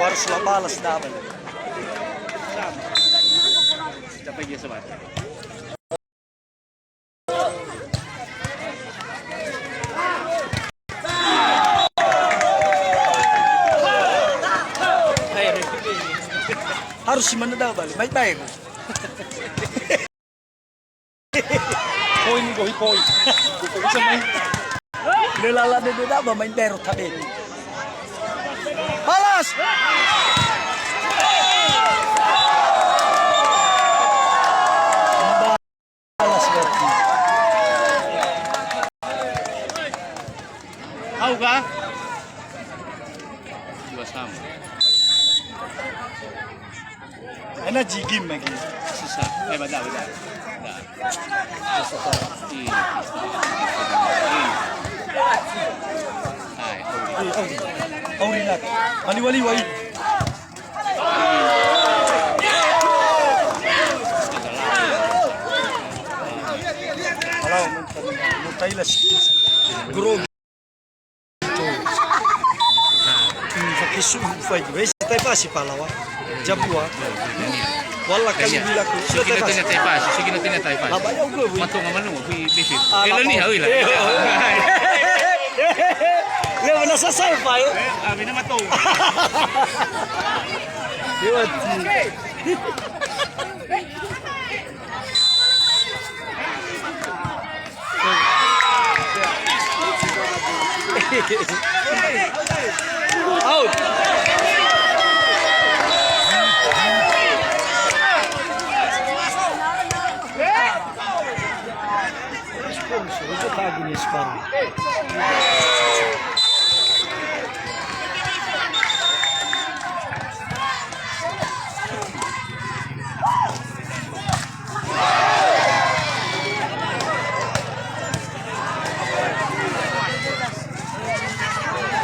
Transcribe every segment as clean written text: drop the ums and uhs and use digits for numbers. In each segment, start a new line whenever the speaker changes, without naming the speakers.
harus balas naman.
Dapat dia sebat.
Harus si mana daw balik, baik-baik.
Poin go poin. Bisa main.
Nilala din na ba main pero tabi. Balas! Balas berarti.
Tahu kah? Dua sama.
Ana jigim lagi.
Susah. Betul.
Auri nak. Mani wali wai. Kalau mutailas grog. Fakisu fai. Wes tai pasi palawa. Jabua. Wala kali bila ko.
Sige na tinataypas.
Labayaw ko.
Matong nga manung, bifi. Kailan ni hawi lah.
Ya mana sasay pa eh.
Abi na matong.
Diwati. Out. Itu tadi nih sekarang.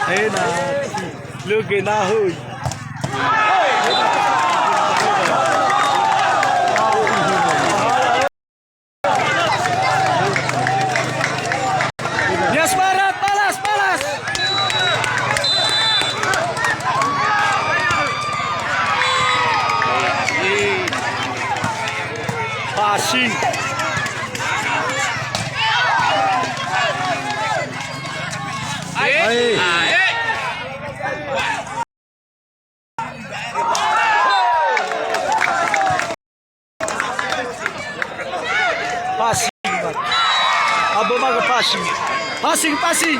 Hey na, look na huy. Yes, Barat, balas. Passing. Passing. Abo maga passing. Passing.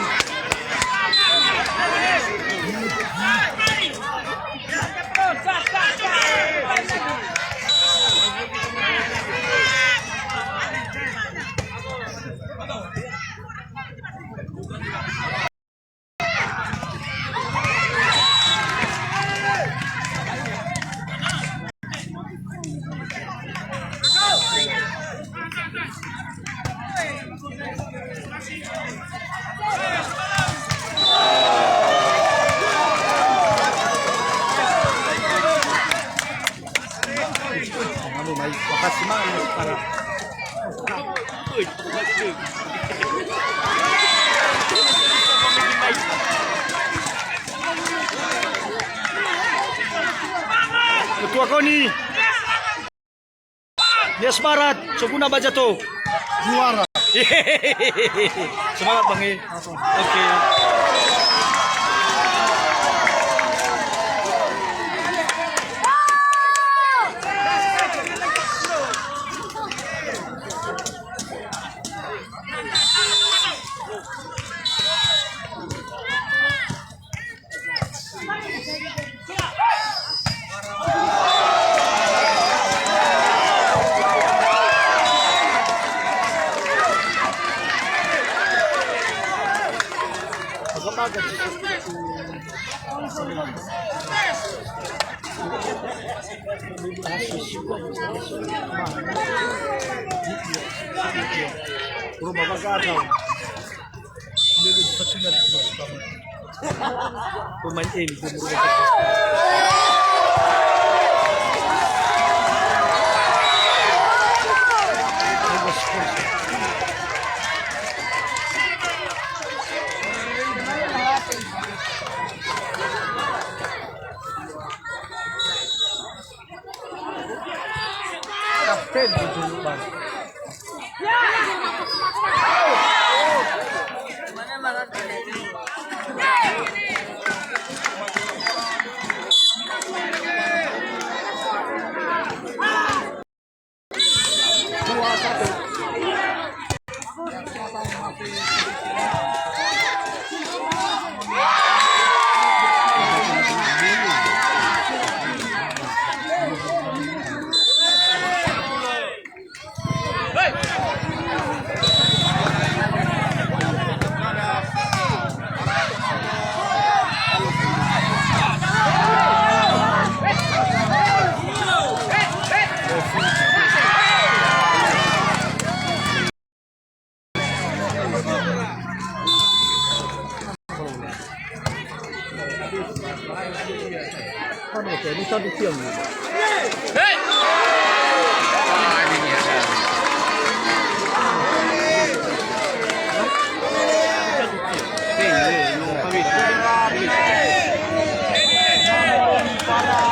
Makasih banget para Ketua Koni Yes Barat, Suguna baca tuh juara. Semangat Bang. Oke. Pemain ini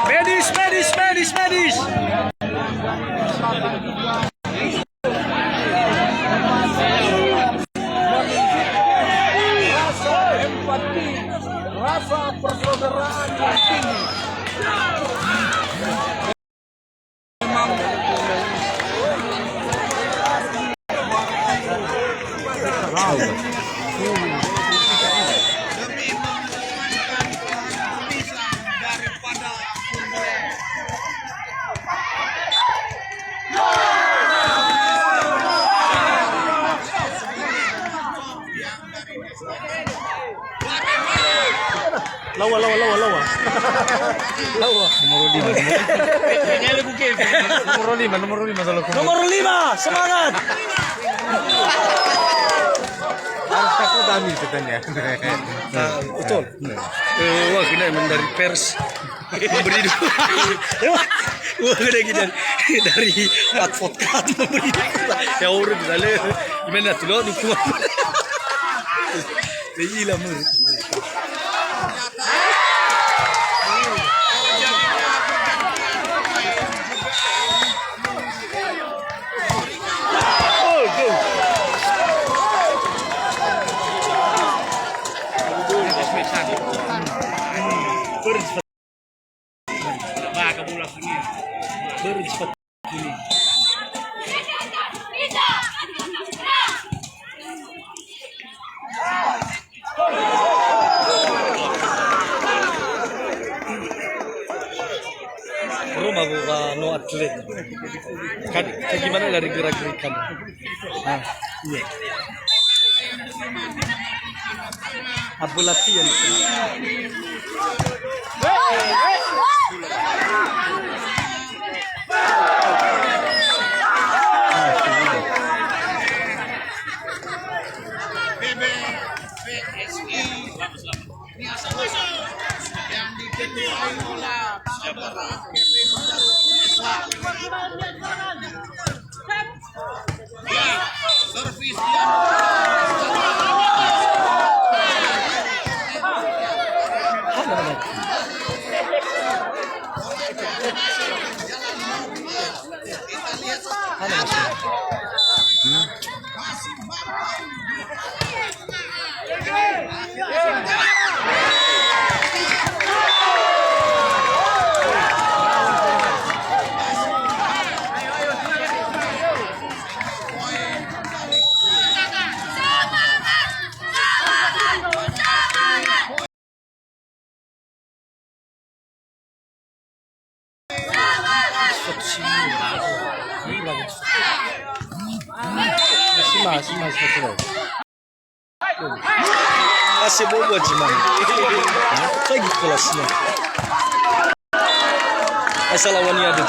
Medis, medis, medis, medis.
Rasa persaudaraan yang tinggi.
Lawa. Nomor 5, semangat.
Aku dami katanya.
Betul. Wah, kena emang dari pers memberi wah kena kita dari advokat memberi ya orang di dalam gimana tuh lo dukungan. Gila mer. Bercepat ini. Roma bukan no atlet. Kan gimana dari gerak-gerikan? Ah, iya. Abu latihan.
Yang diketuai oleh servis
masih betul.
Masih bobo cuman. Lagi kelasnya. Asal lawannya ada.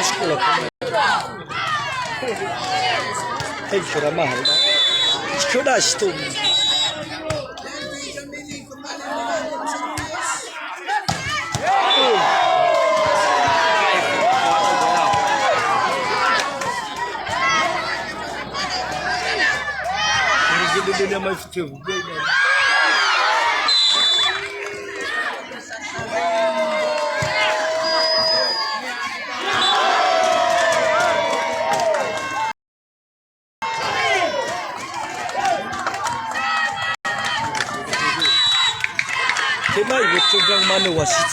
Sekolah. Hei, kira mahal. Sudah itu. Dia mais futebol. ibut sobrang mano wasit.